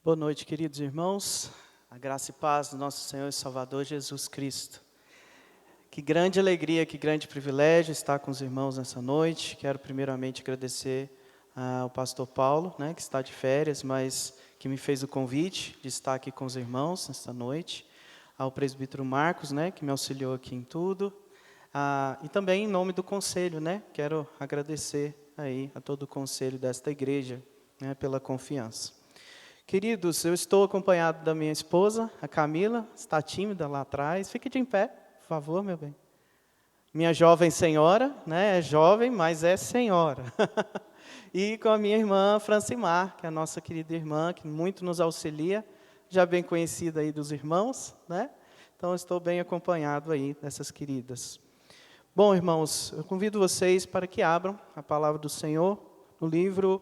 Boa noite, queridos irmãos. A graça e paz do nosso Senhor e Salvador Jesus Cristo. Que grande alegria, que grande privilégio estar com os irmãos nessa noite. Quero primeiramente agradecer ao pastor Paulo, que está de férias, mas que me fez o convite de estar aqui com os irmãos nesta noite. Ao presbítero Marcos, que me auxiliou aqui em tudo. E também em nome do conselho, quero agradecer aí a todo o conselho desta igreja, pela confiança. Queridos, eu estou acompanhado da minha esposa, a Camila, está tímida lá atrás. Fique de em pé, por favor, meu bem. Minha jovem senhora, é jovem, mas é senhora. E com a minha irmã Francimar, que é a nossa querida irmã, que muito nos auxilia, já bem conhecida aí dos irmãos, Então, eu estou bem acompanhado aí dessas queridas. Bom, irmãos, eu convido vocês para que abram a palavra do Senhor no livro...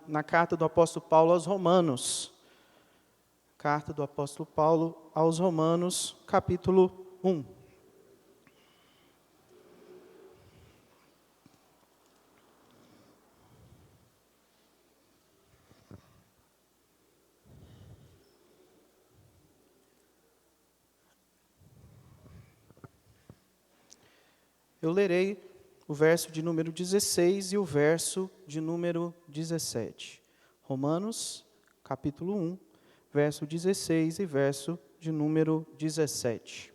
na carta do apóstolo Paulo aos Romanos. Carta do apóstolo Paulo aos Romanos, capítulo 1. Eu lerei o verso de número 16 e o verso de número 17. Romanos, capítulo 1, verso 16 e verso de número 17.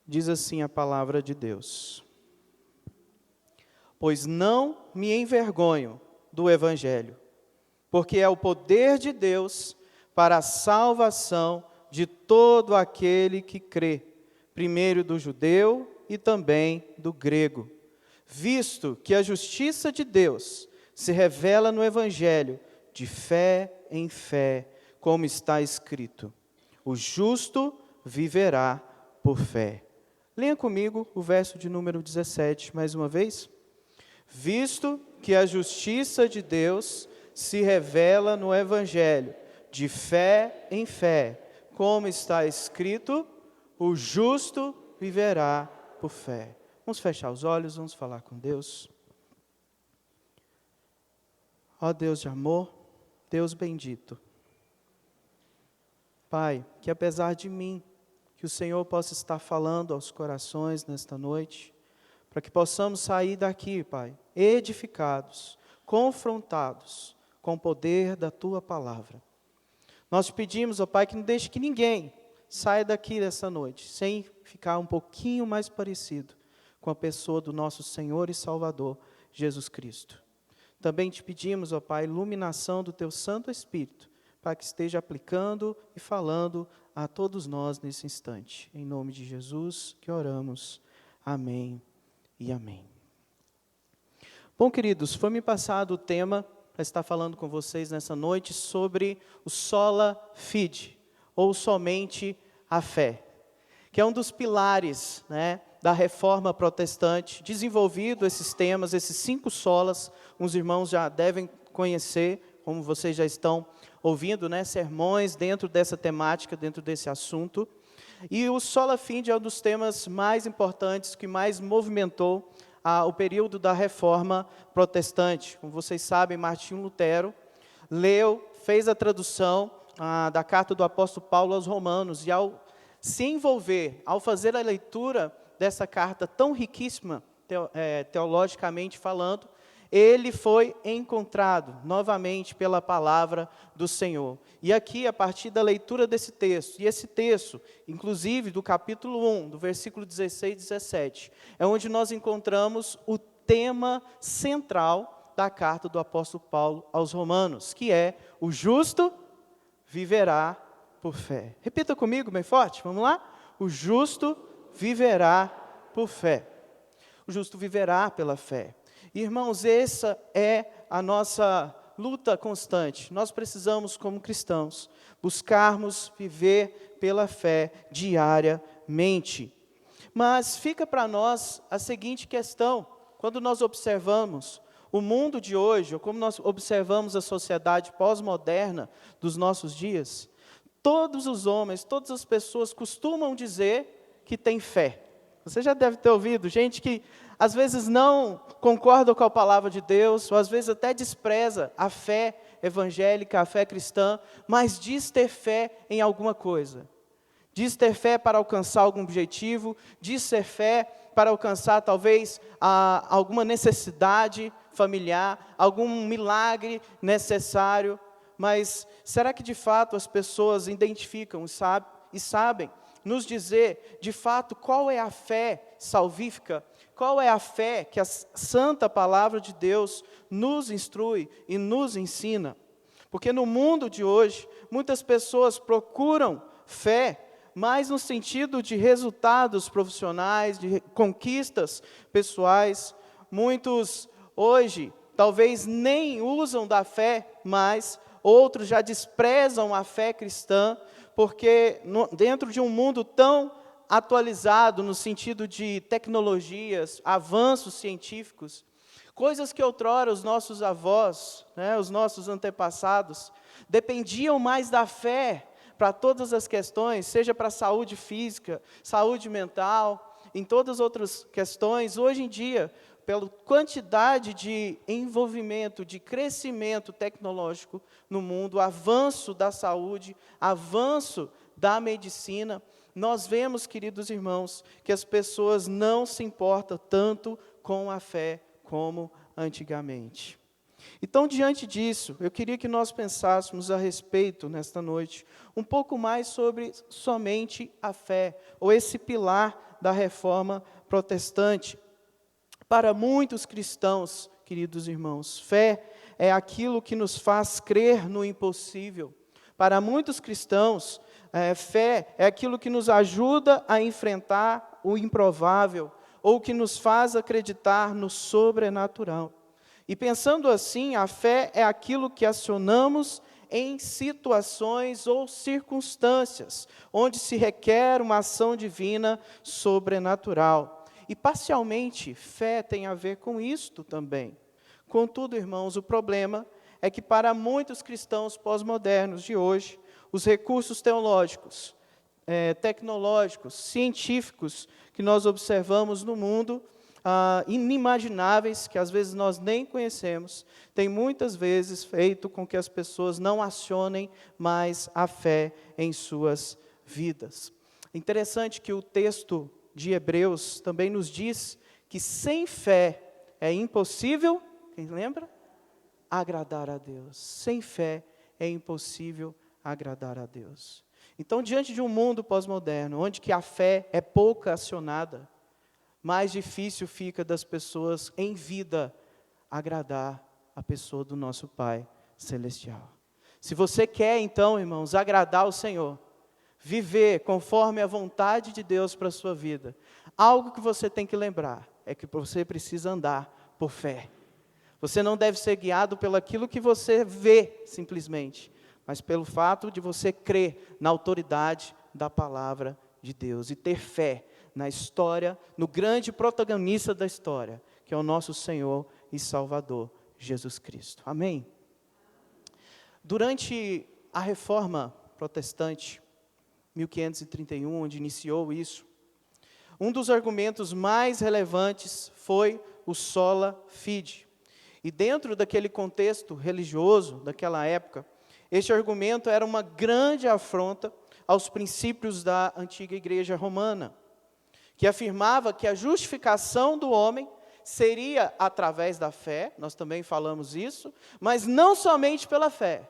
Diz assim a palavra de Deus: Pois não me envergonho do Evangelho, porque é o poder de Deus para a salvação de todo aquele que crê, primeiro do judeu e também do grego, visto que a justiça de Deus se revela no Evangelho de fé em fé, como está escrito: o justo viverá por fé. Leia comigo o verso de número 17, mais uma vez. Visto que a justiça de Deus se revela no Evangelho de fé em fé, como está escrito: o justo viverá por fé. Vamos fechar os olhos, vamos falar com Deus. Ó Deus de amor, Deus bendito. Pai, que apesar de mim, que o Senhor possa estar falando aos corações nesta noite, para que possamos sair daqui, Pai, edificados, confrontados com o poder da Tua palavra. Nós te pedimos, ó Pai, que não deixe que ninguém saia daqui dessa noite sem ficar um pouquinho mais parecido com a pessoa do nosso Senhor e Salvador, Jesus Cristo. Também te pedimos, ó Pai, iluminação do Teu Santo Espírito, para que esteja aplicando e falando a todos nós nesse instante. Em nome de Jesus que oramos. Amém e amém. Bom, queridos, foi me passado o tema para estar falando com vocês nessa noite sobre o sola fide, ou somente a fé, que é um dos pilares, da reforma protestante, desenvolvido esses temas, esses 5 solas, uns irmãos já devem conhecer, como vocês já estão ouvindo, sermões dentro dessa temática, dentro desse assunto. E o sola fide é um dos temas mais importantes, que mais movimentou o período da reforma protestante. Como vocês sabem, Martinho Lutero fez a tradução da carta do apóstolo Paulo aos Romanos, e ao se envolver, ao fazer a leitura dessa carta tão riquíssima, teologicamente falando, ele foi encontrado novamente pela palavra do Senhor. E aqui, a partir da leitura desse texto, e esse texto, inclusive do capítulo 1, do versículo 16 e 17, é onde nós encontramos o tema central da carta do apóstolo Paulo aos Romanos, que é: o justo viverá por fé. Repita comigo bem forte, vamos lá? O justo viverá por fé. O justo viverá pela fé. Irmãos, essa é a nossa luta constante. Nós precisamos, como cristãos, buscarmos viver pela fé diariamente. Mas fica para nós a seguinte questão: quando nós observamos o mundo de hoje, ou como nós observamos a sociedade pós-moderna dos nossos dias, todos os homens, todas as pessoas costumam dizer que têm fé. Você já deve ter ouvido gente que às vezes não concorda com a palavra de Deus, ou às vezes até despreza a fé evangélica, a fé cristã, mas diz ter fé em alguma coisa. Diz ter fé para alcançar algum objetivo, diz ter fé para alcançar talvez alguma necessidade familiar, algum milagre necessário. Mas será que de fato as pessoas identificam e sabem nos dizer de fato qual é a fé salvífica? Qual é a fé que a santa palavra de Deus nos instrui e nos ensina? Porque no mundo de hoje, muitas pessoas procuram fé, mas no sentido de resultados profissionais, de conquistas pessoais. Muitos hoje talvez nem usam da fé mais, outros já desprezam a fé cristã, porque dentro de um mundo tão atualizado no sentido de tecnologias, avanços científicos, coisas que outrora os nossos avós, os nossos antepassados, dependiam mais da fé para todas as questões, seja para a saúde física, saúde mental, em todas as outras questões. Hoje em dia, pela quantidade de envolvimento, de crescimento tecnológico no mundo, avanço da saúde, avanço da medicina, nós vemos, queridos irmãos, que as pessoas não se importam tanto com a fé como antigamente. Então, diante disso, eu queria que nós pensássemos a respeito, nesta noite, um pouco mais sobre somente a fé, ou esse pilar da reforma protestante. Para muitos cristãos, queridos irmãos, fé é aquilo que nos faz crer no impossível. Para muitos cristãos, fé é aquilo que nos ajuda a enfrentar o improvável, ou que nos faz acreditar no sobrenatural. E pensando assim, a fé é aquilo que acionamos em situações ou circunstâncias, onde se requer uma ação divina sobrenatural. E parcialmente, fé tem a ver com isto também. Contudo, irmãos, o problema é que para muitos cristãos pós-modernos de hoje, os recursos teológicos, tecnológicos, científicos que nós observamos no mundo, inimagináveis, que às vezes nós nem conhecemos, tem muitas vezes feito com que as pessoas não acionem mais a fé em suas vidas. Interessante que o texto de Hebreus também nos diz que sem fé é impossível, quem lembra? Agradar a Deus. Sem fé é impossível agradar a Deus. Então, diante de um mundo pós-moderno, onde que a fé é pouco acionada, mais difícil fica das pessoas em vida agradar a pessoa do nosso Pai Celestial. Se você quer, então, irmãos, agradar ao Senhor, viver conforme a vontade de Deus para a sua vida, algo que você tem que lembrar é que você precisa andar por fé. Você não deve ser guiado pelo aquilo que você vê, simplesmente, mas pelo fato de você crer na autoridade da palavra de Deus e ter fé na história, no grande protagonista da história, que é o nosso Senhor e Salvador, Jesus Cristo. Amém? Durante a Reforma Protestante, 1531, onde iniciou isso, um dos argumentos mais relevantes foi o sola fide. E dentro daquele contexto religioso, daquela época, este argumento era uma grande afronta aos princípios da antiga igreja romana, que afirmava que a justificação do homem seria através da fé, nós também falamos isso, mas não somente pela fé,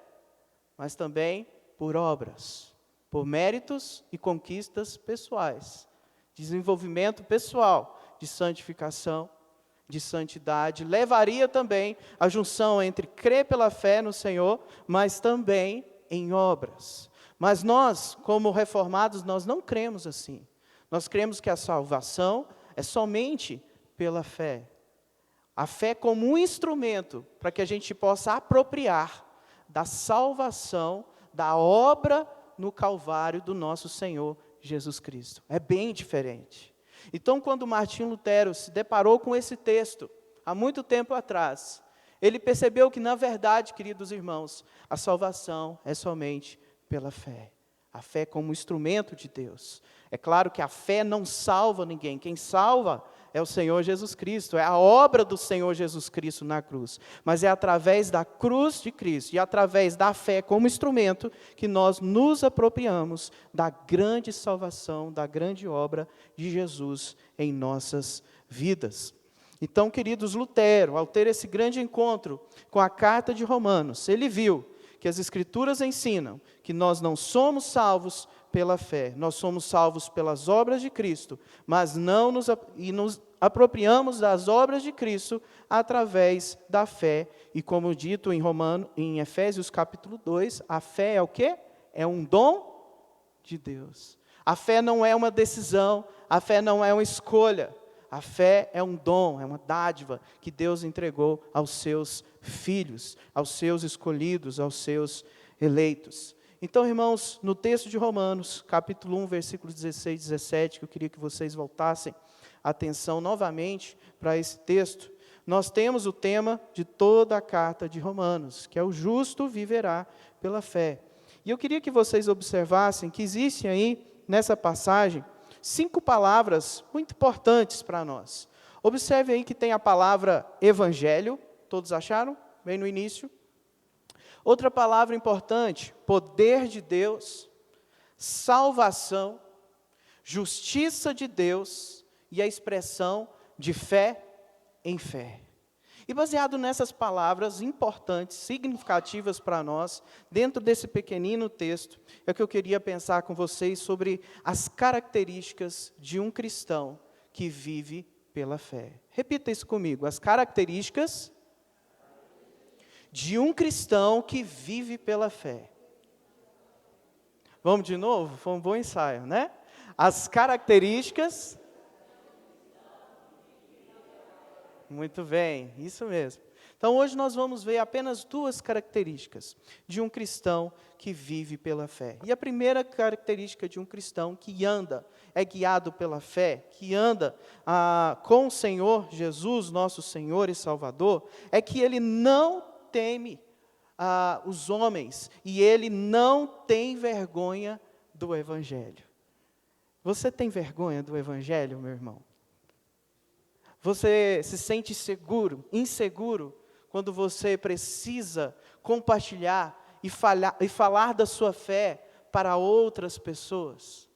mas também por obras, por méritos e conquistas pessoais, desenvolvimento pessoal de santificação, de santidade, levaria também a junção entre crer pela fé no Senhor, mas também em obras. Mas nós, como reformados, nós não cremos assim. Nós cremos que a salvação é somente pela fé. A fé como um instrumento para que a gente possa apropriar da salvação, da obra no Calvário do nosso Senhor Jesus Cristo. É bem diferente. Então, quando Martinho Lutero se deparou com esse texto, há muito tempo atrás, ele percebeu que, na verdade, queridos irmãos, a salvação é somente pela fé. A fé como instrumento de Deus. É claro que a fé não salva ninguém. Quem salva é o Senhor Jesus Cristo, é a obra do Senhor Jesus Cristo na cruz. Mas é através da cruz de Cristo e através da fé como instrumento que nós nos apropriamos da grande salvação, da grande obra de Jesus em nossas vidas. Então, queridos, Lutero, ao ter esse grande encontro com a carta de Romanos, ele viu que as Escrituras ensinam que nós não somos salvos pela fé, nós somos salvos pelas obras de Cristo, mas nos apropriamos das obras de Cristo através da fé. E como dito em Efésios capítulo 2, a fé é o quê? É um dom de Deus. A fé não é uma decisão, a fé não é uma escolha. A fé é um dom, é uma dádiva que Deus entregou aos seus filhos, aos seus escolhidos, aos seus eleitos. Então, irmãos, no texto de Romanos, capítulo 1, versículos 16 e 17, que eu queria que vocês voltassem a atenção novamente para esse texto, nós temos o tema de toda a carta de Romanos, que é o justo viverá pela fé. E eu queria que vocês observassem que existe aí, nessa passagem, 5 palavras muito importantes para nós. Observe aí que tem a palavra evangelho, todos acharam? Bem no início. Outra palavra importante, poder de Deus, salvação, justiça de Deus e a expressão de fé em fé. E baseado nessas palavras importantes, significativas para nós, dentro desse pequenino texto, é que eu queria pensar com vocês sobre as características de um cristão que vive pela fé. Repita isso comigo, as características de um cristão que vive pela fé. Vamos de novo? Foi um bom ensaio, né? As características... Muito bem, isso mesmo. Então, hoje nós vamos ver apenas 2 características de um cristão que vive pela fé. E a primeira característica de um cristão que anda, é guiado pela fé, que anda com o Senhor Jesus, nosso Senhor e Salvador, é que ele não teme os homens e ele não tem vergonha do Evangelho. Você tem vergonha do Evangelho, meu irmão? Você se sente inseguro, quando você precisa compartilhar e falar da sua fé para outras pessoas?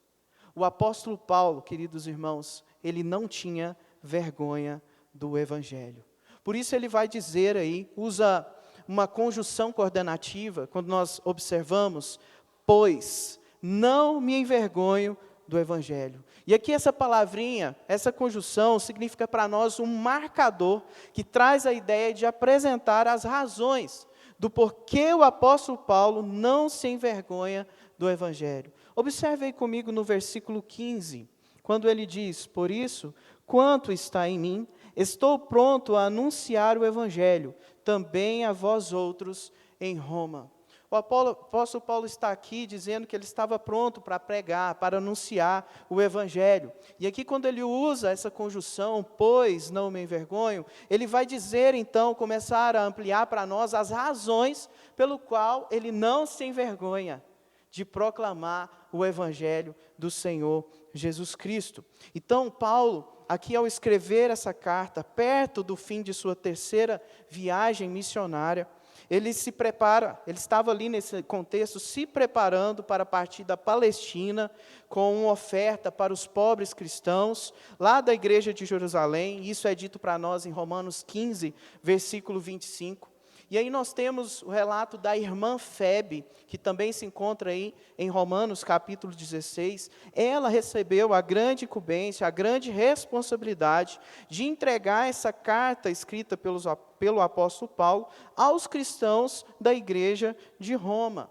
O apóstolo Paulo, queridos irmãos, ele não tinha vergonha do Evangelho. Por isso ele vai dizer aí, usa uma conjunção coordenativa, quando nós observamos, pois não me envergonho do Evangelho. E aqui essa palavrinha, essa conjunção, significa para nós um marcador que traz a ideia de apresentar as razões do porquê o apóstolo Paulo não se envergonha do Evangelho. Observe aí comigo no versículo 15, quando ele diz, por isso, quanto está em mim, estou pronto a anunciar o Evangelho, também a vós outros em Roma. O apóstolo Paulo está aqui dizendo que ele estava pronto para pregar, para anunciar o Evangelho. E aqui quando ele usa essa conjunção, pois não me envergonho, ele vai dizer então, começar a ampliar para nós as razões pelo qual ele não se envergonha de proclamar o Evangelho do Senhor Jesus Cristo. Então Paulo, aqui ao escrever essa carta, perto do fim de sua 3ª viagem missionária, ele se prepara, ele estava ali nesse contexto, se preparando para partir da Palestina, com uma oferta para os pobres cristãos, lá da igreja de Jerusalém. Isso é dito para nós em Romanos 15, versículo 25. E aí nós temos o relato da irmã Febe, que também se encontra aí em Romanos capítulo 16. Ela recebeu a grande incumbência, a grande responsabilidade de entregar essa carta escrita pelo apóstolo Paulo aos cristãos da igreja de Roma.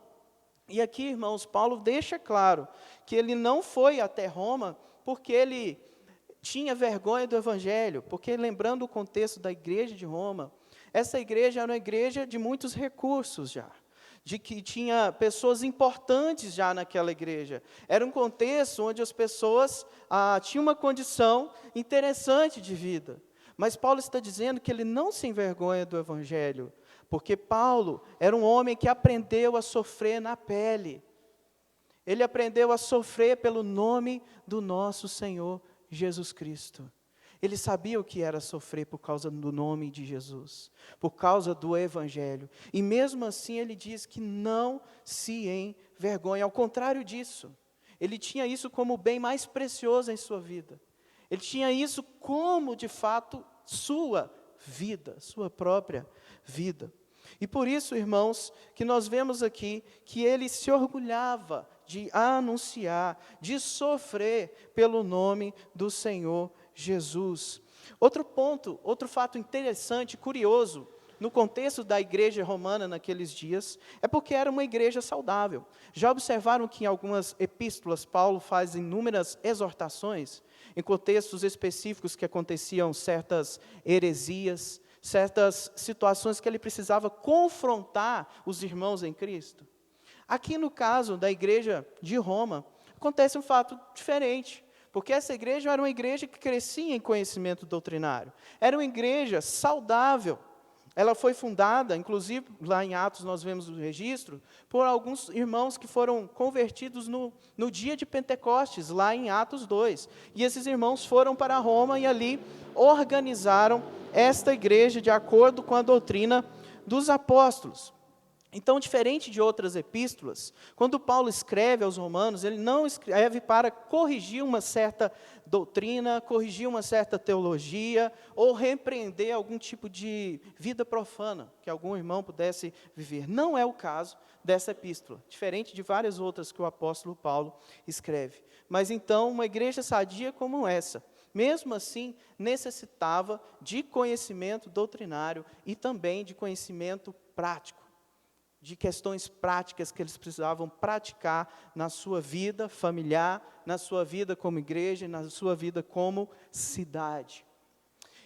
E aqui, irmãos, Paulo deixa claro que ele não foi até Roma porque ele tinha vergonha do Evangelho, porque lembrando o contexto da igreja de Roma, essa igreja era uma igreja de muitos recursos já, de que tinha pessoas importantes já naquela igreja. Era um contexto onde as pessoas tinham uma condição interessante de vida. Mas Paulo está dizendo que ele não se envergonha do Evangelho, porque Paulo era um homem que aprendeu a sofrer na pele. Ele aprendeu a sofrer pelo nome do nosso Senhor Jesus Cristo. Ele sabia o que era sofrer por causa do nome de Jesus, por causa do Evangelho. E mesmo assim ele diz que não se envergonha. Ao contrário disso, ele tinha isso como o bem mais precioso em sua vida. Ele tinha isso como, de fato, sua vida, sua própria vida. E por isso, irmãos, que nós vemos aqui que ele se orgulhava de anunciar, de sofrer pelo nome do Senhor Jesus. Outro ponto, outro fato interessante, curioso, no contexto da igreja romana naqueles dias, é porque era uma igreja saudável. Já observaram que em algumas epístolas Paulo faz inúmeras exortações, em contextos específicos que aconteciam certas heresias, certas situações que ele precisava confrontar os irmãos em Cristo? Aqui no caso da igreja de Roma, acontece um fato diferente, porque essa igreja era uma igreja que crescia em conhecimento doutrinário, era uma igreja saudável. Ela foi fundada, inclusive lá em Atos nós vemos o registro, por alguns irmãos que foram convertidos no dia de Pentecostes, lá em Atos 2. E esses irmãos foram para Roma e ali organizaram esta igreja de acordo com a doutrina dos apóstolos. Então, diferente de outras epístolas, quando Paulo escreve aos romanos, ele não escreve para corrigir uma certa doutrina, corrigir uma certa teologia, ou repreender algum tipo de vida profana que algum irmão pudesse viver. Não é o caso dessa epístola, diferente de várias outras que o apóstolo Paulo escreve. Mas então, uma igreja sadia como essa, mesmo assim, necessitava de conhecimento doutrinário e também de conhecimento prático, de questões práticas que eles precisavam praticar na sua vida familiar, na sua vida como igreja, na sua vida como cidade.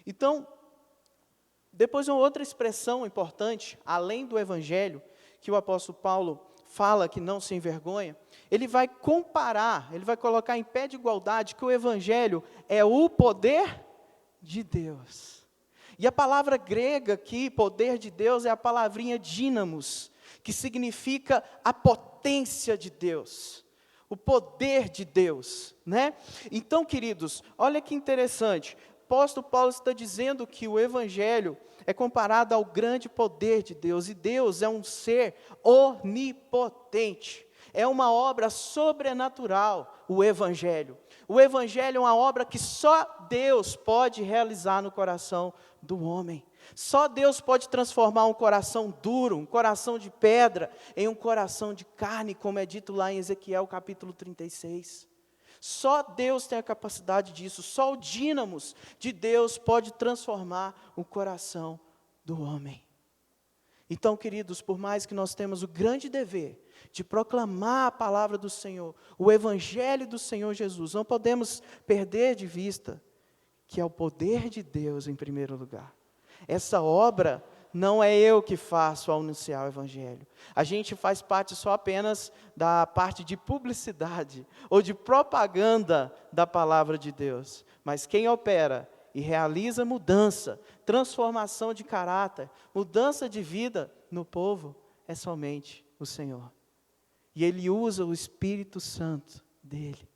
Então, depois uma outra expressão importante, além do Evangelho, que o apóstolo Paulo fala que não se envergonha, ele vai comparar, ele vai colocar em pé de igualdade que o Evangelho é o poder de Deus. E a palavra grega aqui, poder de Deus, é a palavrinha dínamos, que significa a potência de Deus, o poder de Deus, né? Então, queridos, olha que interessante, o apóstolo Paulo está dizendo que o Evangelho é comparado ao grande poder de Deus, e Deus é um ser onipotente, é uma obra sobrenatural, o Evangelho. O Evangelho é uma obra que só Deus pode realizar no coração do homem. Só Deus pode transformar um coração duro, um coração de pedra, em um coração de carne, como é dito lá em Ezequiel capítulo 36. Só Deus tem a capacidade disso, só o dínamos de Deus pode transformar o coração do homem. Então, queridos, por mais que nós temos o grande dever de proclamar a palavra do Senhor, o Evangelho do Senhor Jesus, não podemos perder de vista que é o poder de Deus em primeiro lugar. Essa obra não é eu que faço ao anunciar o Evangelho. A gente faz parte só apenas da parte de publicidade ou de propaganda da palavra de Deus. Mas quem opera e realiza mudança, transformação de caráter, mudança de vida no povo, é somente o Senhor. E Ele usa o Espírito Santo dEle.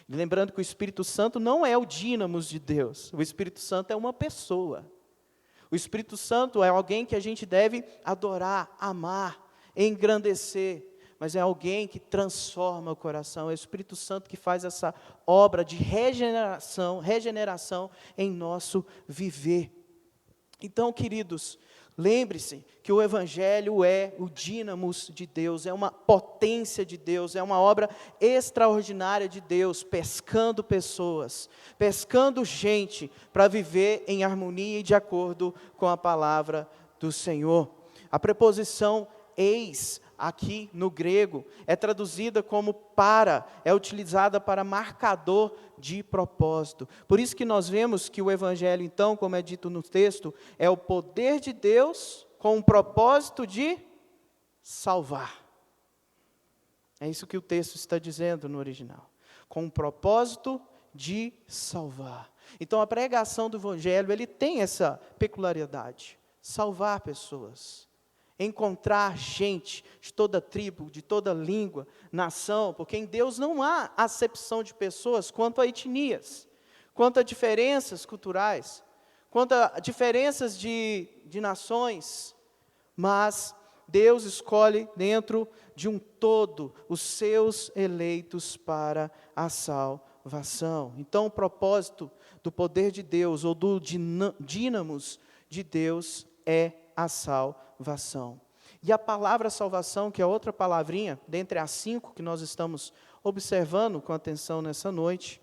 E lembrando que o Espírito Santo não é o dínamos de Deus, o Espírito Santo é uma pessoa. O Espírito Santo é alguém que a gente deve adorar, amar, engrandecer, mas é alguém que transforma o coração, é o Espírito Santo que faz essa obra de regeneração em nosso viver. Então, queridos, lembre-se que o Evangelho é o dínamos de Deus, é uma potência de Deus, é uma obra extraordinária de Deus, pescando pessoas, pescando gente para viver em harmonia e de acordo com a palavra do Senhor. A preposição eis, aqui no grego, é traduzida como para, é utilizada para marcador de propósito. Por isso que nós vemos que o Evangelho, então, como é dito no texto, é o poder de Deus com o propósito de salvar. É isso que o texto está dizendo no original. Com o propósito de salvar. Então, a pregação do Evangelho, ele tem essa peculiaridade. Salvar pessoas. Encontrar gente de toda tribo, de toda língua, nação, porque em Deus não há acepção de pessoas quanto a etnias, quanto a diferenças culturais, quanto a diferenças de nações, mas Deus escolhe dentro de um todo os seus eleitos para a salvação. Então, o propósito do poder de Deus, ou do dínamos de Deus, é a salvação. E a palavra salvação, que é outra palavrinha, dentre as 5 que nós estamos observando com atenção nessa noite,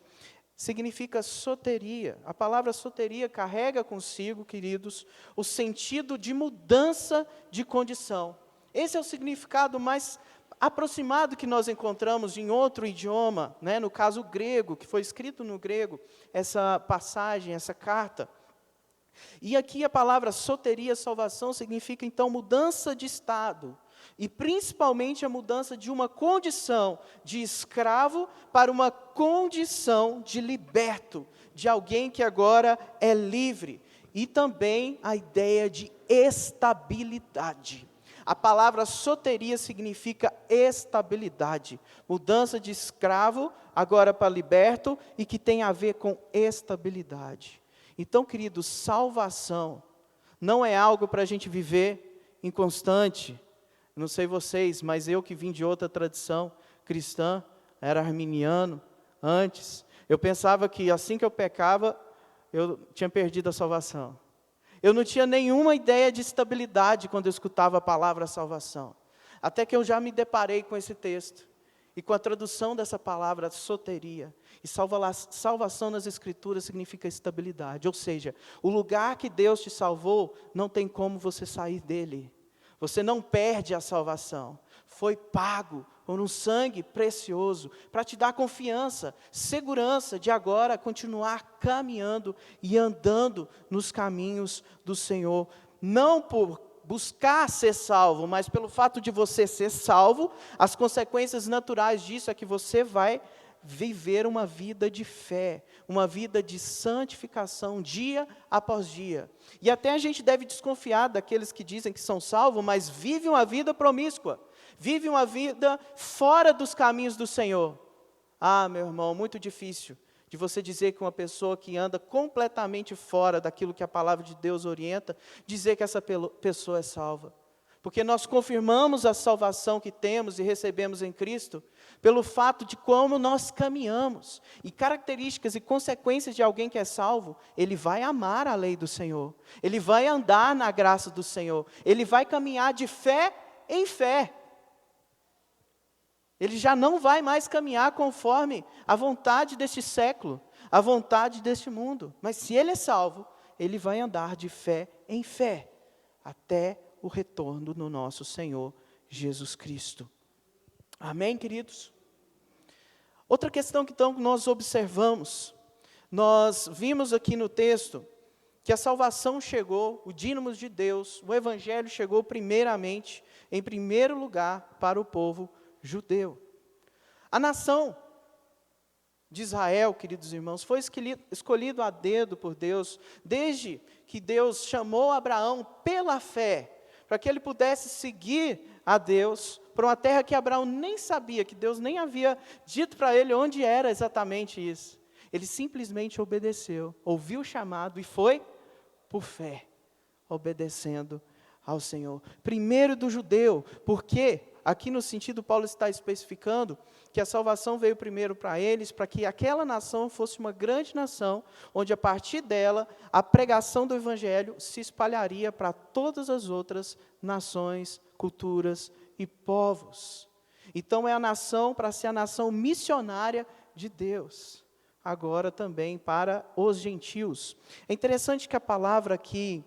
significa soteria. A palavra soteria carrega consigo, queridos, o sentido de mudança de condição. Esse é o significado mais aproximado que nós encontramos em outro idioma, né? No caso o grego, que foi escrito no grego, essa passagem, essa carta. E aqui a palavra soteria, salvação, significa então mudança de estado, e principalmente a mudança de uma condição de escravo para uma condição de liberto, de alguém que agora é livre. E também a ideia de estabilidade. A palavra soteria significa estabilidade, mudança de escravo agora para liberto, e que tem a ver com estabilidade. Então, queridos, salvação não é algo para a gente viver inconstante. Não sei vocês, mas eu que vim de outra tradição cristã, era arminiano antes, eu pensava que assim que eu pecava, eu tinha perdido a salvação. Eu não tinha nenhuma ideia de estabilidade quando eu escutava a palavra salvação. Até que eu já me deparei com esse texto, e com a tradução dessa palavra, soteria. E salvação nas Escrituras significa estabilidade, ou seja, o lugar que Deus te salvou, não tem como você sair dele. Você não perde a salvação. Foi pago por um sangue precioso, para te dar confiança, segurança de agora continuar caminhando e andando nos caminhos do Senhor. Não por buscar ser salvo, mas pelo fato de você ser salvo, as consequências naturais disso é que você vai viver uma vida de fé, uma vida de santificação dia após dia. E até a gente deve desconfiar daqueles que dizem que são salvos, mas vivem uma vida promíscua, vivem uma vida fora dos caminhos do Senhor. Ah, meu irmão, muito difícil de você dizer que uma pessoa que anda completamente fora daquilo que a palavra de Deus orienta, dizer que essa pessoa é salva. Porque nós confirmamos a salvação que temos e recebemos em Cristo, pelo fato de como nós caminhamos. E características e consequências de alguém que é salvo, ele vai amar a lei do Senhor, ele vai andar na graça do Senhor, ele vai caminhar de fé em fé. Ele já não vai mais caminhar conforme a vontade deste século, a vontade deste mundo. Mas se ele é salvo, ele vai andar de fé em fé, até o retorno do nosso Senhor Jesus Cristo. Amém, queridos? Outra questão que então nós observamos, nós vimos aqui no texto, que a salvação chegou, o dínamos de Deus, o Evangelho chegou primeiramente, em primeiro lugar, para o povo judeu. A nação de Israel, queridos irmãos, foi escolhido a dedo por Deus, desde que Deus chamou Abraão pela fé, para que ele pudesse seguir a Deus, para uma terra que Abraão nem sabia, que Deus nem havia dito para ele onde era exatamente isso. Ele simplesmente obedeceu, ouviu o chamado e foi por fé, obedecendo ao Senhor. Primeiro do judeu, porque aqui no sentido Paulo está especificando que a salvação veio primeiro para eles, para que aquela nação fosse uma grande nação, onde a partir dela a pregação do Evangelho se espalharia para todas as outras nações, culturas e povos. Então é a nação para ser a nação missionária de Deus, agora também para os gentios. É interessante que a palavra aqui,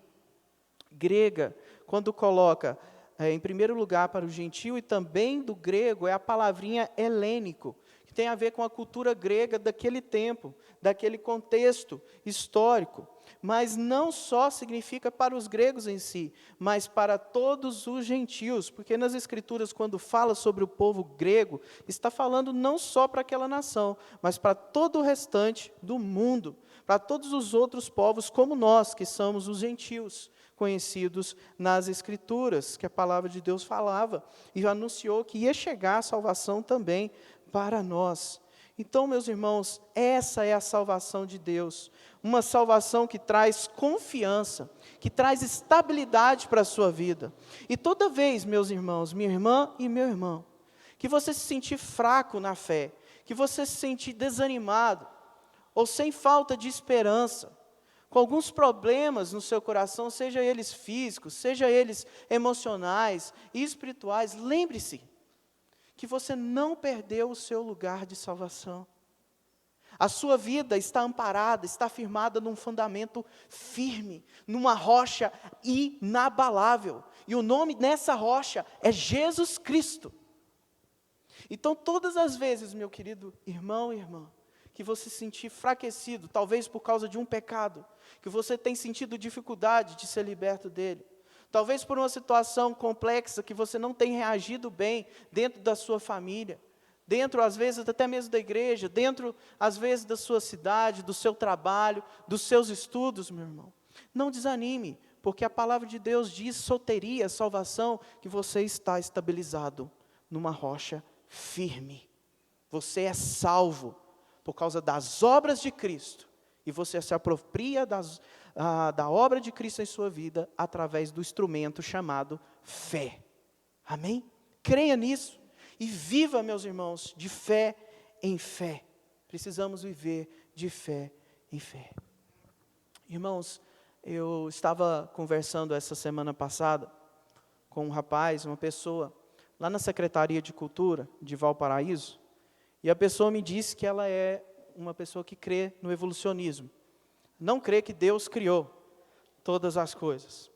grega, quando coloca em primeiro lugar para o gentio, e também do grego, é a palavrinha helênico, que tem a ver com a cultura grega daquele tempo, daquele contexto histórico. Mas não só significa para os gregos em si, mas para todos os gentios, porque nas Escrituras, quando fala sobre o povo grego, está falando não só para aquela nação, mas para todo o restante do mundo, para todos os outros povos como nós, que somos os gentios, conhecidos nas Escrituras, que a palavra de Deus falava, e anunciou que ia chegar a salvação também para nós. Então, meus irmãos, essa é a salvação de Deus, uma salvação que traz confiança, que traz estabilidade para a sua vida. E toda vez, meus irmãos, minha irmã e meu irmão, que você se sentir fraco na fé, que você se sentir desanimado, ou sem falta de esperança, com alguns problemas no seu coração, seja eles físicos, seja eles emocionais e espirituais, lembre-se que você não perdeu o seu lugar de salvação. A sua vida está amparada, está firmada num fundamento firme, numa rocha inabalável. E o nome nessa rocha é Jesus Cristo. Então, todas as vezes, meu querido irmão e irmã, que você se sentir enfraquecido, talvez por causa de um pecado, que você tem sentido dificuldade de ser liberto dele, talvez por uma situação complexa que você não tem reagido bem dentro da sua família, dentro, às vezes, até mesmo da igreja, dentro, às vezes, da sua cidade, do seu trabalho, dos seus estudos, meu irmão. Não desanime, porque a palavra de Deus diz, soteria, salvação, que você está estabilizado numa rocha firme. Você é salvo por causa das obras de Cristo, e você se apropria da obra de Cristo em sua vida, através do instrumento chamado fé. Amém? Creia nisso, e viva, meus irmãos, de fé em fé. Precisamos viver de fé em fé. Irmãos, eu estava conversando essa semana passada, com um rapaz, uma pessoa, lá na Secretaria de Cultura, de Valparaíso, e a pessoa me disse que ela é uma pessoa que crê no evolucionismo. Não crê que Deus criou todas as coisas.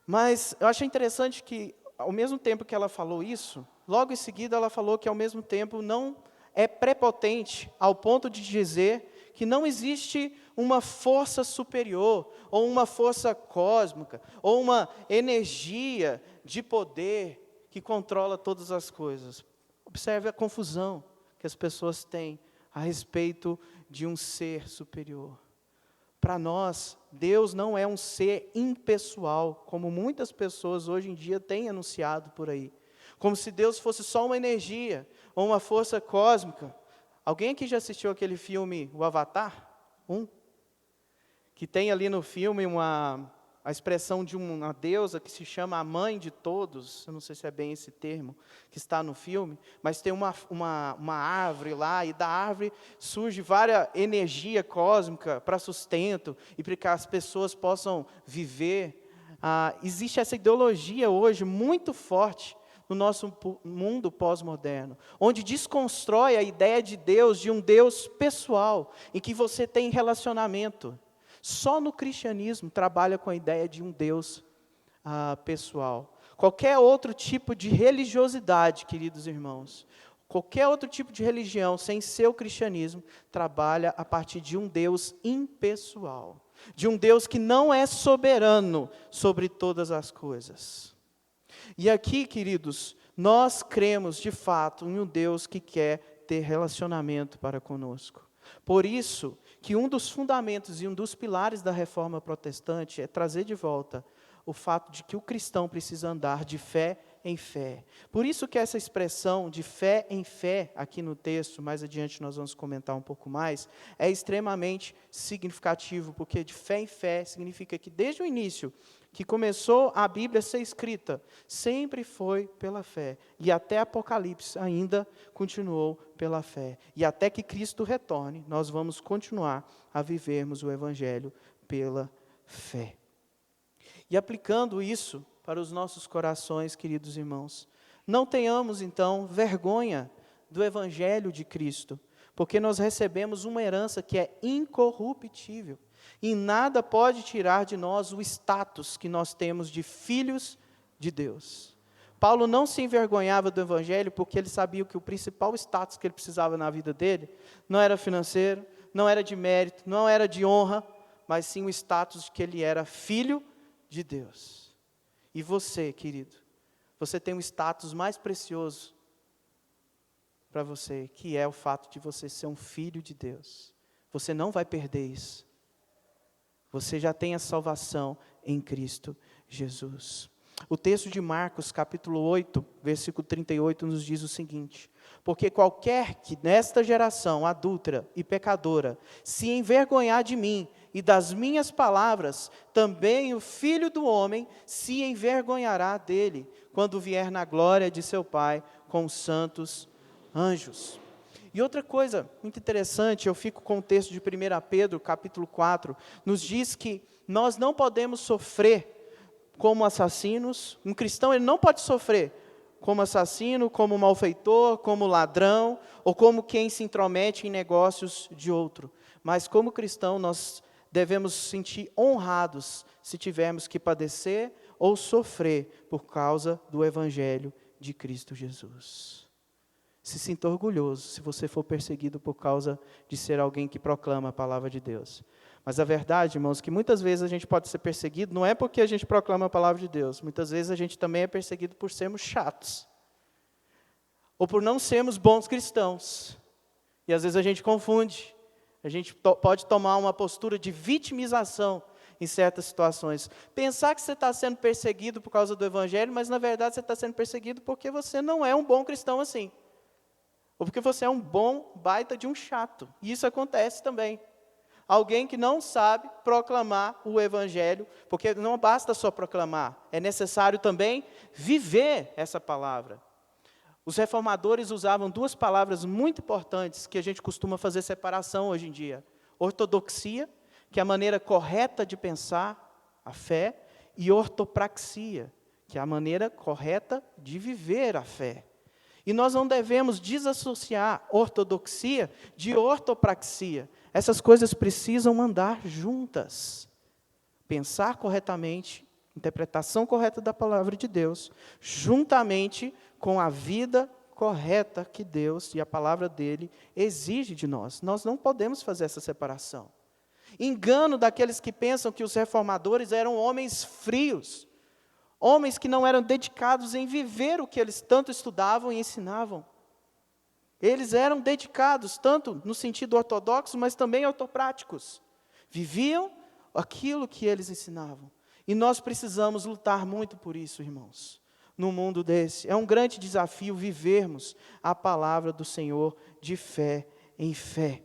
Mas eu achei interessante que, ao mesmo tempo que ela falou isso, logo em seguida ela falou que, ao mesmo tempo, não é prepotente ao ponto de dizer que não existe uma força superior, ou uma força cósmica, ou uma energia de poder que controla todas as coisas. Observe a confusão que as pessoas têm a respeito de um ser superior. Para nós, Deus não é um ser impessoal, como muitas pessoas hoje em dia têm anunciado por aí. Como se Deus fosse só uma energia, ou uma força cósmica. Alguém aqui já assistiu aquele filme, o Avatar? Que tem ali no filme a expressão de uma deusa que se chama a mãe de todos, eu não sei se é bem esse termo que está no filme, mas tem uma árvore lá, e da árvore surge várias energia cósmica para sustento, e para que as pessoas possam viver. Existe essa ideologia hoje muito forte no nosso mundo pós-moderno, onde desconstrói a ideia de Deus, de um Deus pessoal, em que você tem relacionamento. Só no cristianismo trabalha com a ideia de um Deus pessoal. Qualquer outro tipo de religiosidade, queridos irmãos, qualquer outro tipo de religião, sem ser o cristianismo, trabalha a partir de um Deus impessoal, de um Deus que não é soberano sobre todas as coisas. E aqui, queridos, nós cremos de fato em um Deus que quer ter relacionamento para conosco. Por isso, que um dos fundamentos e um dos pilares da reforma protestante é trazer de volta o fato de que o cristão precisa andar de fé em fé. Por isso que essa expressão de fé em fé, aqui no texto, mais adiante nós vamos comentar um pouco mais, é extremamente significativo, porque de fé em fé significa que desde o início, que começou a Bíblia a ser escrita, sempre foi pela fé, e até Apocalipse ainda continuou pela fé, e até que Cristo retorne, nós vamos continuar a vivermos o Evangelho pela fé. E aplicando isso para os nossos corações, queridos irmãos, não tenhamos então vergonha do Evangelho de Cristo, porque nós recebemos uma herança que é incorruptível, e nada pode tirar de nós o status que nós temos de filhos de Deus. Paulo não se envergonhava do Evangelho, porque ele sabia que o principal status que ele precisava na vida dele, não era financeiro, não era de mérito, não era de honra, mas sim o status de que ele era filho de Deus. E você, querido, você tem um status mais precioso para você, que é o fato de você ser um filho de Deus. Você não vai perder isso. Você já tem a salvação em Cristo Jesus. O texto de Marcos, capítulo 8, versículo 38, nos diz o seguinte: Porque qualquer que nesta geração adúltera e pecadora se envergonhar de mim e das minhas palavras, também o Filho do Homem se envergonhará dele, quando vier na glória de seu Pai com os santos anjos. E outra coisa muito interessante, eu fico com o texto de 1 Pedro, capítulo 4, nos diz que nós não podemos sofrer como assassinos. Um cristão, ele não pode sofrer como assassino, como malfeitor, como ladrão, ou como quem se intromete em negócios de outro. Mas como cristão, nós devemos nos sentir honrados se tivermos que padecer ou sofrer por causa do Evangelho de Cristo Jesus. Se sinta orgulhoso se você for perseguido por causa de ser alguém que proclama a palavra de Deus. Mas a verdade, irmãos, que muitas vezes a gente pode ser perseguido, não é porque a gente proclama a palavra de Deus. Muitas vezes a gente também é perseguido por sermos chatos. Ou por não sermos bons cristãos. E às vezes a gente confunde. A gente pode tomar uma postura de vitimização em certas situações. Pensar que você está sendo perseguido por causa do Evangelho, mas na verdade você está sendo perseguido porque você não é um bom cristão assim. Ou porque você é um bom baita de um chato. E isso acontece também. Alguém que não sabe proclamar o Evangelho, porque não basta só proclamar, é necessário também viver essa palavra. Os reformadores usavam duas palavras muito importantes que a gente costuma fazer separação hoje em dia. Ortodoxia, que é a maneira correta de pensar a fé, e ortopraxia, que é a maneira correta de viver a fé. E nós não devemos desassociar ortodoxia de ortopraxia. Essas coisas precisam andar juntas. Pensar corretamente, interpretação correta da palavra de Deus, juntamente com a vida correta que Deus e a palavra dele exige de nós. Nós não podemos fazer essa separação. Engano daqueles que pensam que os reformadores eram homens frios, homens que não eram dedicados em viver o que eles tanto estudavam e ensinavam. Eles eram dedicados, tanto no sentido ortodoxo, mas também ortopráticos. Viviam aquilo que eles ensinavam. E nós precisamos lutar muito por isso, irmãos. No mundo desse, é um grande desafio vivermos a palavra do Senhor de fé em fé.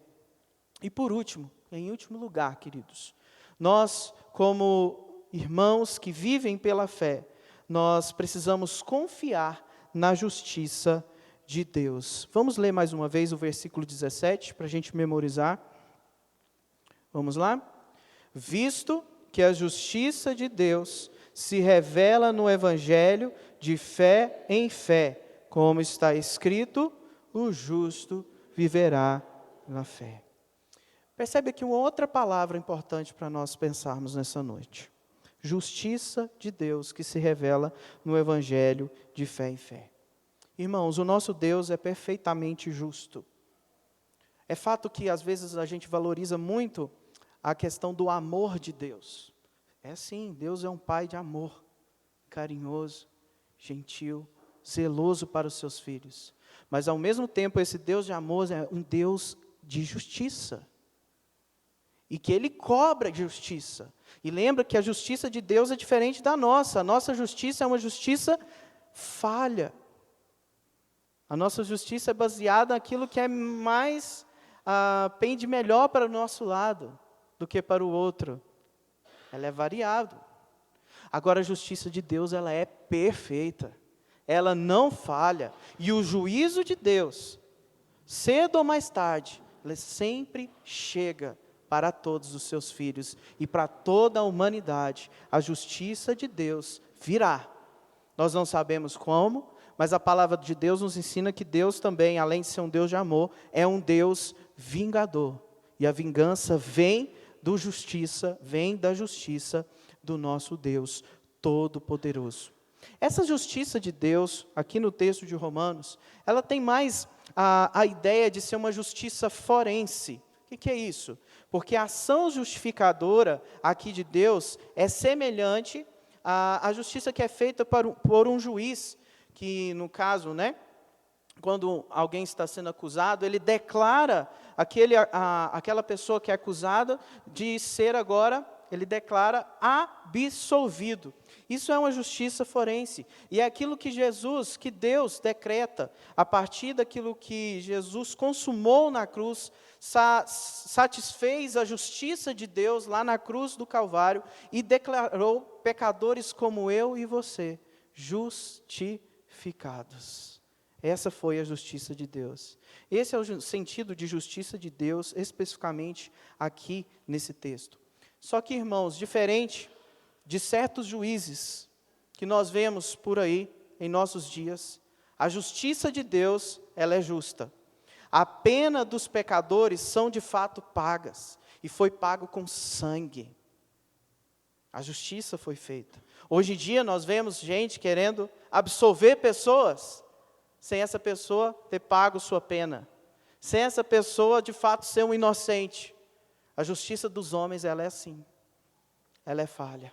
E por último, em último lugar, queridos, nós como irmãos que vivem pela fé, nós precisamos confiar na justiça de Deus. Vamos ler mais uma vez o versículo 17, para a gente memorizar. Vamos lá? Visto que a justiça de Deus se revela no Evangelho de fé em fé, como está escrito, o justo viverá na fé. Percebe aqui uma outra palavra importante para nós pensarmos nessa noite. Justiça de Deus que se revela no Evangelho de fé em fé. Irmãos, o nosso Deus é perfeitamente justo. É fato que às vezes a gente valoriza muito a questão do amor de Deus. É sim, Deus é um pai de amor, carinhoso, gentil, zeloso para os seus filhos. Mas ao mesmo tempo esse Deus de amor é um Deus de justiça. E que Ele cobra justiça. E lembra que a justiça de Deus é diferente da nossa. A nossa justiça é uma justiça falha. A nossa justiça é baseada naquilo que é mais, pende melhor para o nosso lado do que para o outro. Ela é variável. Agora a justiça de Deus, ela é perfeita. Ela não falha. E o juízo de Deus, cedo ou mais tarde, ele sempre chega para todos os seus filhos e para toda a humanidade. A justiça de Deus virá. Nós não sabemos como, mas a palavra de Deus nos ensina que Deus também, além de ser um Deus de amor, é um Deus vingador. E a vingança vem da justiça do nosso Deus Todo-Poderoso. Essa justiça de Deus, aqui no texto de Romanos, ela tem mais a ideia de ser uma justiça forense. O que é isso? Porque a ação justificadora aqui de Deus é semelhante à justiça que é feita por um juiz, que no caso, quando alguém está sendo acusado, ele declara aquela pessoa que é acusada de ser agora ele declara absolvido. Isso é uma justiça forense. E é aquilo que Deus decreta, a partir daquilo que Jesus consumou na cruz, satisfez a justiça de Deus lá na cruz do Calvário e declarou pecadores como eu e você, justificados. Essa foi a justiça de Deus. Esse é o sentido de justiça de Deus, especificamente aqui nesse texto. Só que, irmãos, diferente de certos juízes que nós vemos por aí em nossos dias, a justiça de Deus, ela é justa. A pena dos pecadores são de fato pagas, e foi pago com sangue. A justiça foi feita. Hoje em dia nós vemos gente querendo absolver pessoas, sem essa pessoa ter pago sua pena, sem essa pessoa de fato ser um inocente. A justiça dos homens, ela é assim, ela é falha,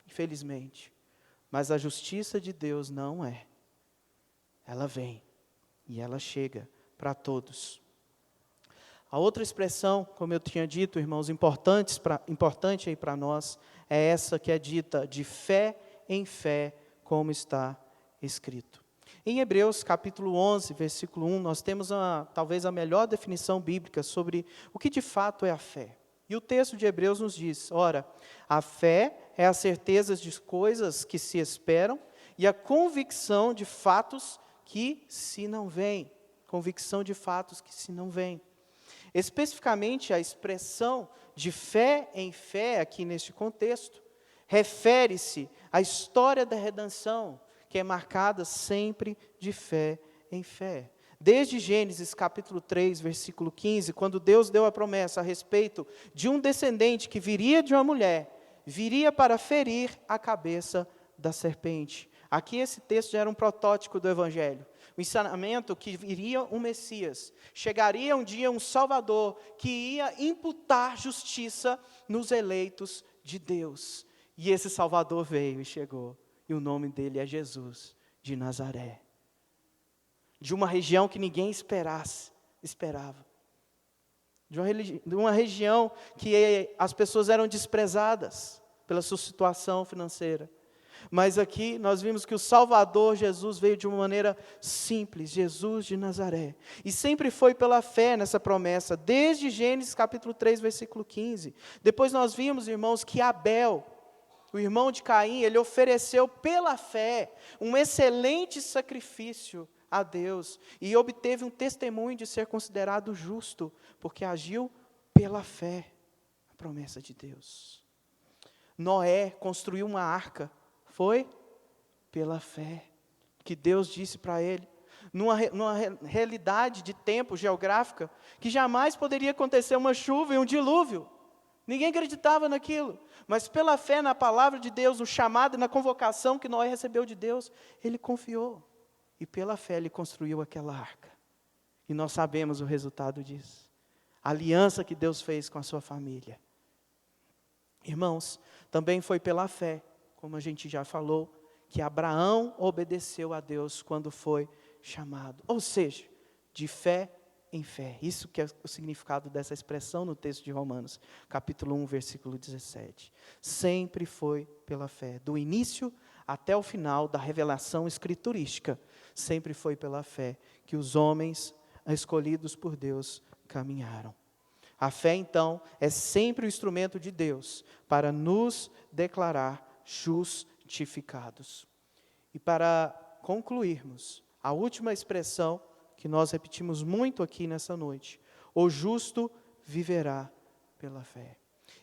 infelizmente, mas a justiça de Deus não é. Ela vem e ela chega para todos. A outra expressão, como eu tinha dito, irmãos, importante aí para nós, é essa que é dita de fé em fé, como está escrito. Em Hebreus capítulo 11, versículo 1, nós temos talvez a melhor definição bíblica sobre o que de fato é a fé. E o texto de Hebreus nos diz, ora, a fé é a certeza de coisas que se esperam e a convicção de fatos que se não veem. Convicção de fatos que se não veem. Especificamente, a expressão de fé em fé, aqui neste contexto, refere-se à história da redenção, que é marcada sempre de fé em fé. Desde Gênesis capítulo 3, versículo 15, quando Deus deu a promessa a respeito de um descendente que viria de uma mulher, viria para ferir a cabeça da serpente. Aqui esse texto já era um protótipo do Evangelho. O ensinamento que viria um Messias, chegaria um dia um Salvador, que ia imputar justiça nos eleitos de Deus. E esse Salvador veio e chegou. E o nome dele é Jesus de Nazaré. De uma região que ninguém esperava. De uma região que as pessoas eram desprezadas pela sua situação financeira. Mas aqui nós vimos que o Salvador Jesus veio de uma maneira simples, Jesus de Nazaré. E sempre foi pela fé nessa promessa, desde Gênesis capítulo 3, versículo 15. Depois nós vimos, irmãos, que Abel, o irmão de Caim, ele ofereceu pela fé um excelente sacrifício a Deus e obteve um testemunho de ser considerado justo, porque agiu pela fé, a promessa de Deus. Noé construiu uma arca, foi pela fé, que Deus disse para ele, numa realidade de tempo geográfica, que jamais poderia acontecer uma chuva e um dilúvio. Ninguém acreditava naquilo, mas pela fé na palavra de Deus, no chamado e na convocação que Noé recebeu de Deus, ele confiou. E pela fé ele construiu aquela arca. E nós sabemos o resultado disso. A aliança que Deus fez com a sua família. Irmãos, também foi pela fé, como a gente já falou, que Abraão obedeceu a Deus quando foi chamado. Ou seja, de fé em fé. Isso que é o significado dessa expressão no texto de Romanos, capítulo 1, versículo 17. Sempre foi pela fé. Do início até o final da revelação escriturística, sempre foi pela fé que os homens escolhidos por Deus caminharam. A fé, então, é sempre o instrumento de Deus para nos declarar justificados. E para concluirmos, a última expressão que nós repetimos muito aqui nessa noite: o justo viverá pela fé.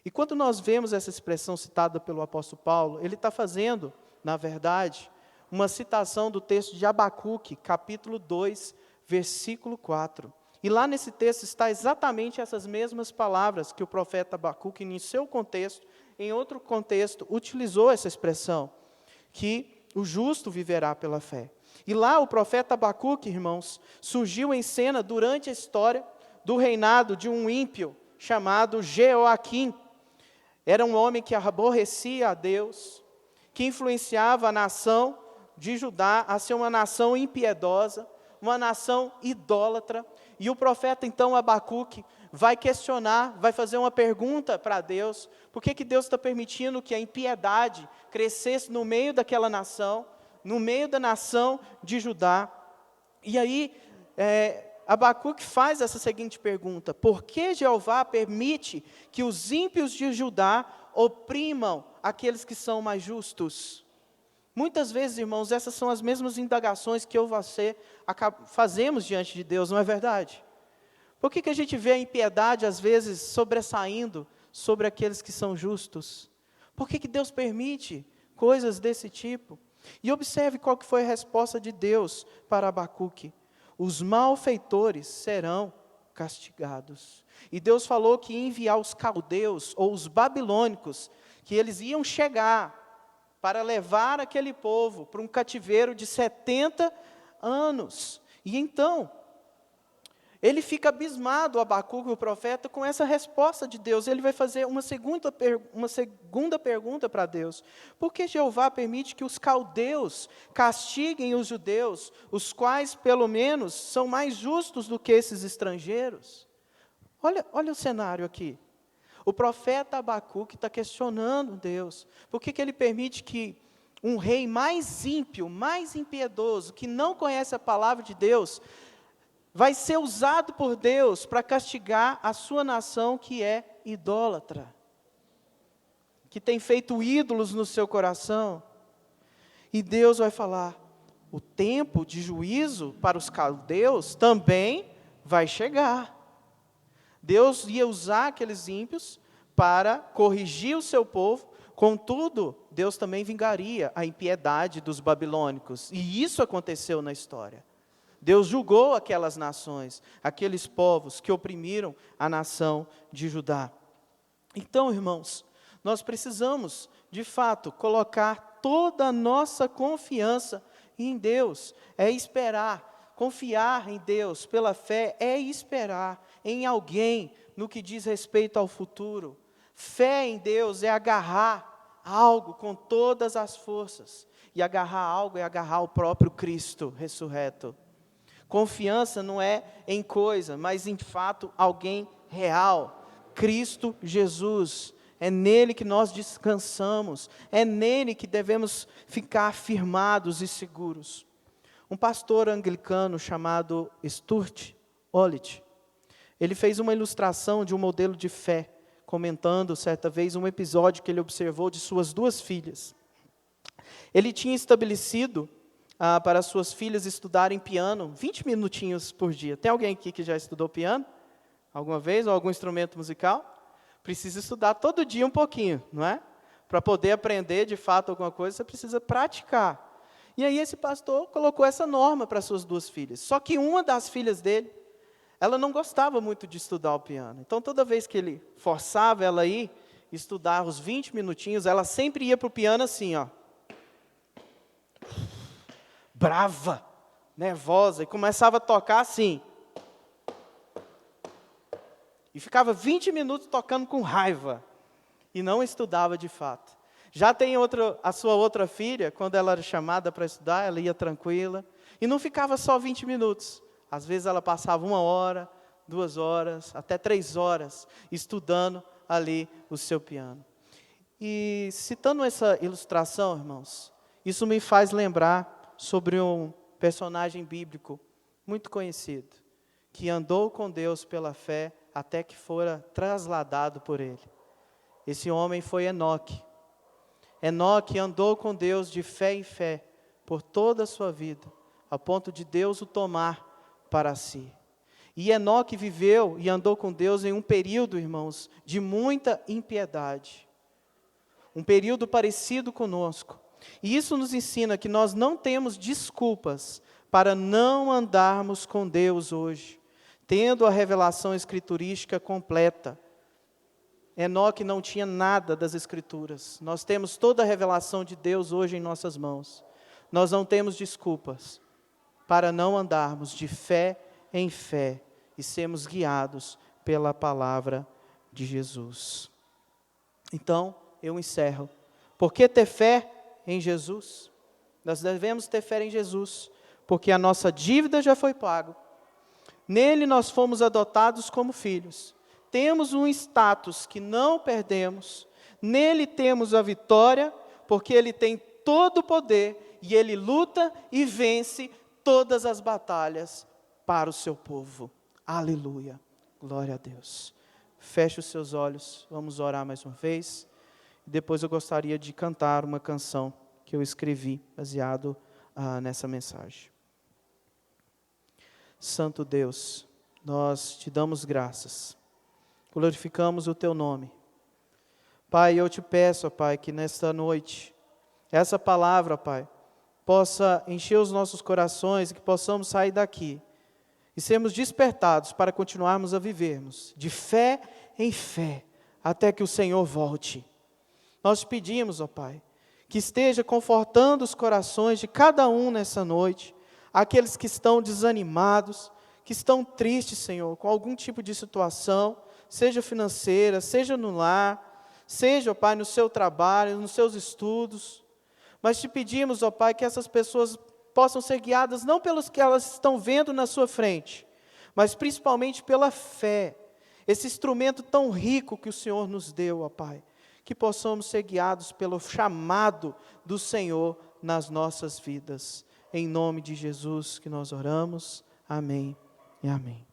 E quando nós vemos essa expressão citada pelo apóstolo Paulo, ele está fazendo, na verdade, uma citação do texto de Abacuque, capítulo 2, versículo 4. E lá nesse texto está exatamente essas mesmas palavras que o profeta Abacuque, em seu contexto, em outro contexto, utilizou essa expressão, que o justo viverá pela fé. E lá o profeta Abacuque, irmãos, surgiu em cena durante a história do reinado de um ímpio chamado Jeoaquim. Era um homem que aborrecia a Deus, que influenciava a nação de Judá a ser uma nação impiedosa, uma nação idólatra. E o profeta, então, Abacuque, vai questionar, vai fazer uma pergunta para Deus. Por que Deus está permitindo que a impiedade crescesse no meio daquela nação, no meio da nação de Judá? E aí, Abacuque faz essa seguinte pergunta: por que Jeová permite que os ímpios de Judá oprimam aqueles que são mais justos? Muitas vezes, irmãos, essas são as mesmas indagações que eu e você fazemos diante de Deus, não é verdade? Por que a gente vê a impiedade, às vezes, sobressaindo sobre aqueles que são justos? Por que Deus permite coisas desse tipo? E observe qual que foi a resposta de Deus para Abacuque: os malfeitores serão castigados. E Deus falou que ia enviar os caldeus, ou os babilônicos, que eles iam chegar para levar aquele povo para um cativeiro de 70 anos. E então, ele fica abismado, Abacuque, o profeta, com essa resposta de Deus. Ele vai fazer uma segunda pergunta para Deus: por que Jeová permite que os caldeus castiguem os judeus, os quais, pelo menos, são mais justos do que esses estrangeiros? Olha o cenário aqui. O profeta Abacuque está questionando Deus. Por que ele permite que um rei mais ímpio, mais impiedoso, que não conhece a palavra de Deus, vai ser usado por Deus para castigar a sua nação que é idólatra, que tem feito ídolos no seu coração? E Deus vai falar: o tempo de juízo para os caldeus também vai chegar. Deus ia usar aqueles ímpios para corrigir o seu povo, contudo, Deus também vingaria a impiedade dos babilônicos, e isso aconteceu na história. Deus julgou aquelas nações, aqueles povos que oprimiram a nação de Judá. Então, irmãos, nós precisamos, de fato, colocar toda a nossa confiança em Deus. É esperar, confiar em Deus pela fé, é esperar em alguém no que diz respeito ao futuro. Fé em Deus é agarrar algo com todas as forças, e agarrar algo é agarrar o próprio Cristo ressurreto. Confiança não é em coisa, mas em fato alguém real, Cristo Jesus. É nele que nós descansamos, é nele que devemos ficar firmados e seguros. Um pastor anglicano chamado Stuart Olit, ele fez uma ilustração de um modelo de fé, comentando certa vez um episódio que ele observou de suas duas filhas. Ele tinha estabelecido para suas filhas estudarem piano 20 minutinhos por dia. Tem alguém aqui que já estudou piano? Alguma vez? Ou algum instrumento musical? Precisa estudar todo dia um pouquinho, não é? Para poder aprender de fato alguma coisa, você precisa praticar. E aí esse pastor colocou essa norma para suas duas filhas. Só que uma das filhas dele, ela não gostava muito de estudar o piano. Então toda vez que ele forçava ela a ir estudar os 20 minutinhos, ela sempre ia para o piano assim, ó. Brava, nervosa, e começava a tocar assim. E ficava 20 minutos tocando com raiva, e não estudava de fato. Já tem a sua outra filha, quando ela era chamada para estudar, ela ia tranquila, e não ficava só 20 minutos. Às vezes ela passava 1 hora, 2 horas, até 3 horas, estudando ali o seu piano. E citando essa ilustração, irmãos, isso me faz lembrar sobre um personagem bíblico muito conhecido, que andou com Deus pela fé até que fora trasladado por ele. Esse homem foi Enoque. Enoque andou com Deus de fé em fé por toda a sua vida, a ponto de Deus o tomar para si. E Enoque viveu e andou com Deus em um período, irmãos, de muita impiedade. Um período parecido conosco. E isso nos ensina que nós não temos desculpas para não andarmos com Deus hoje, tendo a revelação escriturística completa. Enoque não tinha nada das Escrituras. Nós temos toda a revelação de Deus hoje em nossas mãos. Nós não temos desculpas para não andarmos de fé em fé e sermos guiados pela palavra de Jesus. Então, eu encerro. Por que ter fé em Jesus? Nós devemos ter fé em Jesus, porque a nossa dívida já foi paga. Nele nós fomos adotados como filhos. temos um status que não perdemos, nele temos a vitória, porque Ele tem todo o poder, e Ele luta e vence todas as batalhas para o seu povo. Aleluia, glória a Deus. Feche os seus olhos, vamos orar mais uma vez. Depois eu gostaria de cantar uma canção que eu escrevi, baseado nessa mensagem. Santo Deus, nós te damos graças, glorificamos o teu nome. Pai, eu te peço, Pai, que nesta noite, essa palavra, Pai, possa encher os nossos corações e que possamos sair daqui e sermos despertados para continuarmos a vivermos de fé em fé, até que o Senhor volte. Nós te pedimos, ó Pai, que esteja confortando os corações de cada um nessa noite, aqueles que estão desanimados, que estão tristes, Senhor, com algum tipo de situação, seja financeira, seja no lar, seja, ó Pai, no seu trabalho, nos seus estudos. Mas te pedimos, ó Pai, que essas pessoas possam ser guiadas não pelos que elas estão vendo na sua frente, mas principalmente pela fé, esse instrumento tão rico que o Senhor nos deu, ó Pai, que possamos ser guiados pelo chamado do Senhor nas nossas vidas. Em nome de Jesus que nós oramos. Amém e amém.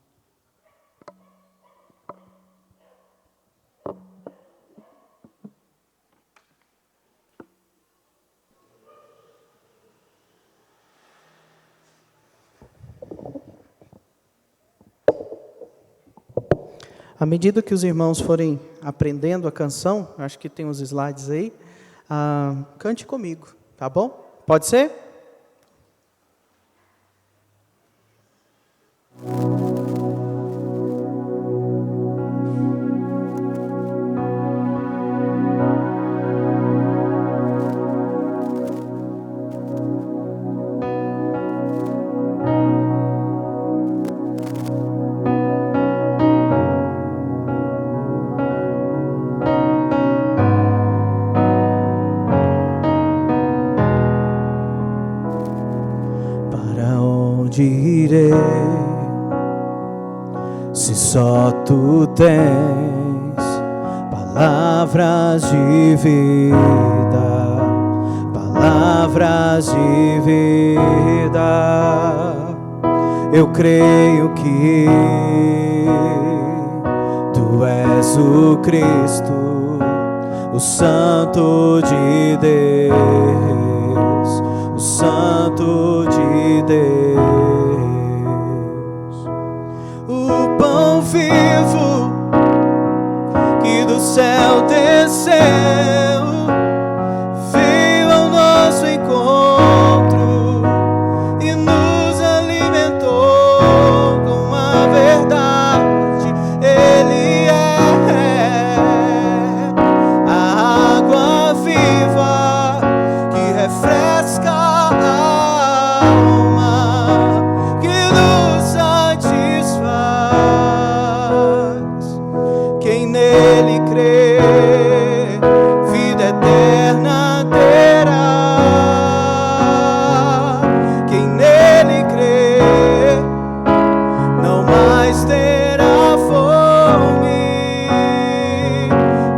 À medida que os irmãos forem aprendendo a canção, acho que tem uns slides aí, cante comigo, tá bom? Pode ser? Irei, se só tu tens palavras de vida, palavras de vida. Eu creio que tu és o Cristo, o Santo de Deus, o Santo de Deus. Vivo que do céu desceu, veio ao nosso encontro e nos alimentou com a verdade. Ele é a água viva que refresca a alma, que nos satisfaz. Nele crê, vida eterna terá. Quem nele crê, não mais terá fome.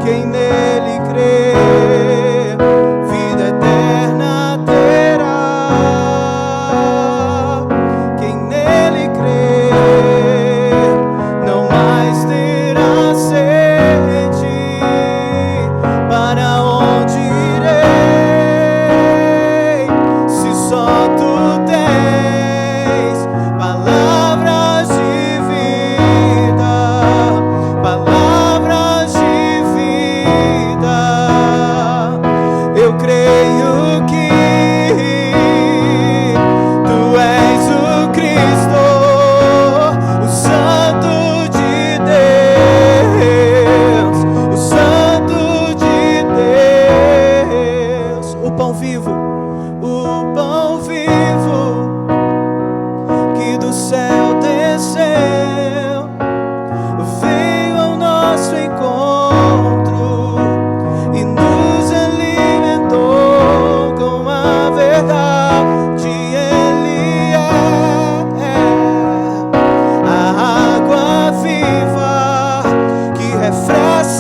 Quem nele crê, vida eterna terá. Quem nele crê, não mais terá sede.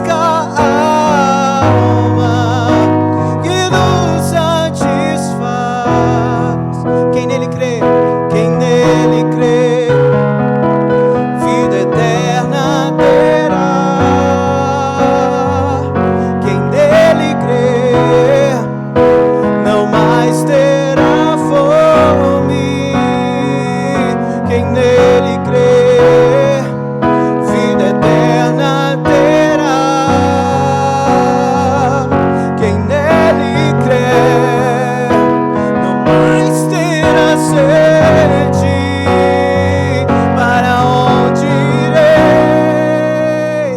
refresca a alma, que nos satisfaz. Quem nele crê, quem nele crê, vida eterna terá. Quem nele crê, não mais terá fome. Quem nele crê, vida eterna terá. Quem nele crê, não mais terá sede. Para onde irei,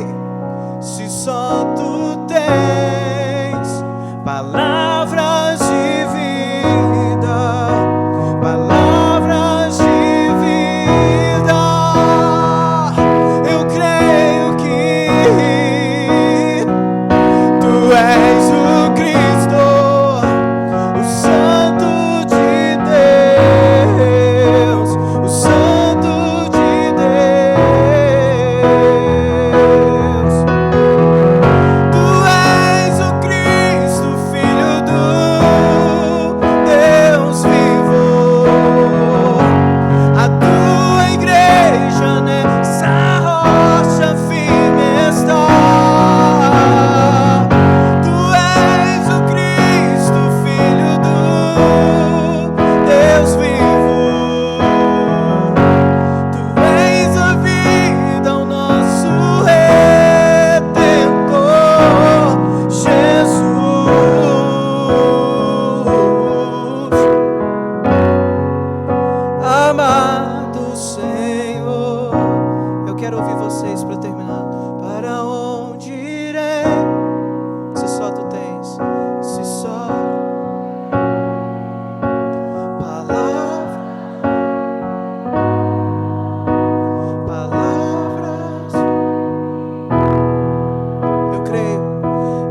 se só tu tens palavras de vida, palavras de vida. Eu creio que tu és o Cristo, o Santo de Deus, o Santo de Deus. Tu és o Cristo, Filho do Deus vivo. A tua igreja nessa rocha firme está. Tu és o Cristo, Filho do Deus vivo. Tu és a vida, o nosso Redentor, Jesus. Amado Senhor, eu quero ouvir vocês para terminar. Para onde irei, se só tu tens, se só palavras.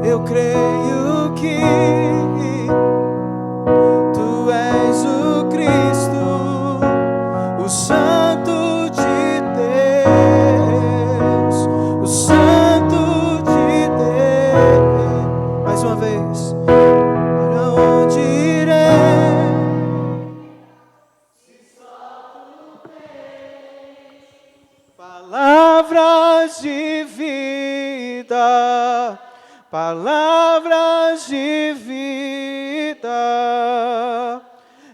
Eu creio que tu és o Cristo, o Santo de Deus, o Santo de Deus. Mais uma vez. Para onde irei, palavras de vida, palavras de vida.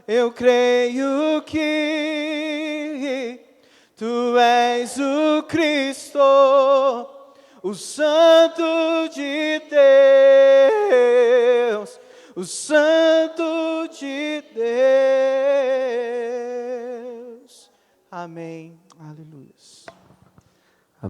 Eu creio que tu és o Cristo, o Santo de Deus, o Santo de Deus. Amém.